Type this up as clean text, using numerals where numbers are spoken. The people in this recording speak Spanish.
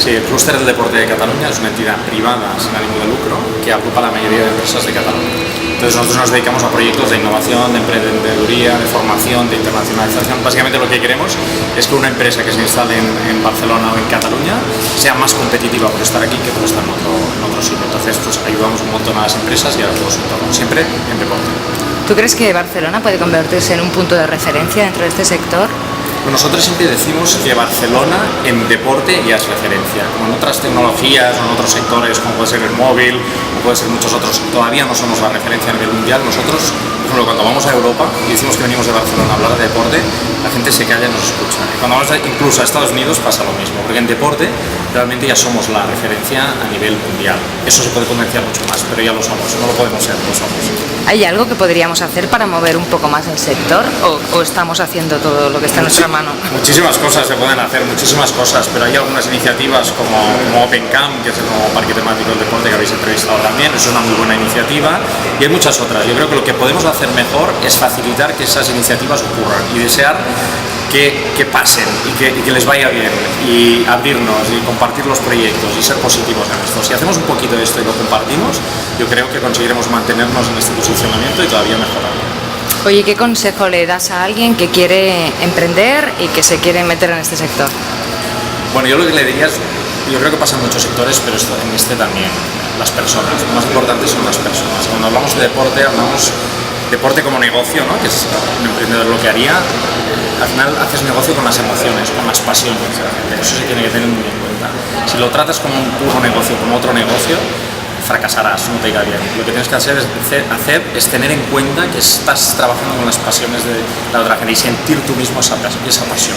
Sí, el Clúster del Deporte de Cataluña es una entidad privada sin ánimo de lucro que agrupa la mayoría de empresas de Cataluña. Entonces nosotros nos dedicamos a proyectos de innovación, de emprendeduría, de formación, de internacionalización. Básicamente lo que queremos es que una empresa que se instale en Barcelona o en Cataluña sea más competitiva por estar aquí que por estar en otro sitio. Entonces pues ayudamos un montón a las empresas y a todo su entorno, siempre en deporte. ¿Tú crees que Barcelona puede convertirse en un punto de referencia dentro de este sector? Nosotros siempre decimos que Barcelona en deporte ya es referencia, como en otras tecnologías o en otros sectores como puede ser el móvil o puede ser muchos otros, todavía no somos la referencia a nivel mundial. Nosotros, por ejemplo, cuando vamos a Europa y decimos que venimos de Barcelona a hablar de deporte, la gente se calla y nos escucha. Y cuando vamos incluso a Estados Unidos pasa lo mismo, porque en deporte realmente ya somos la referencia a nivel mundial. Eso se puede potenciar mucho más, pero ya lo somos, no lo podemos ser, lo somos. ¿Hay algo que podríamos hacer para mover un poco más el sector o estamos haciendo todo lo que está en nuestra mano? Muchísimas cosas se pueden hacer, muchísimas cosas, pero hay algunas iniciativas como Open Camp, que es el nuevo parque temático del deporte que habéis entrevistado también, es una muy buena iniciativa, y hay muchas otras. Yo creo que lo que podemos hacer mejor es facilitar que esas iniciativas ocurran y desear que pasen y que les vaya bien, y abrirnos y compartir los proyectos y ser positivos en esto. Si hacemos un poquito de esto y lo compartimos, yo creo que conseguiremos mantenernos en este posicionamiento y todavía mejorar. Oye, ¿qué consejo le das a alguien que quiere emprender y que se quiere meter en este sector? Bueno, yo lo que le diría es, yo creo que pasa en muchos sectores, pero en este también, las personas. Lo más importante son las personas. Cuando hablamos de deporte, hablamos deporte como negocio, ¿no? Que es un emprendedor lo que haría. Al final haces negocio con las emociones, con las pasiones de la gente. Eso se tiene que tener muy en cuenta. Si lo tratas como un puro negocio, como otro negocio, fracasarás, no te irá bien. Lo que tienes que hacer es tener en cuenta que estás trabajando con las pasiones de la otra gente y sentir tú mismo esa pasión.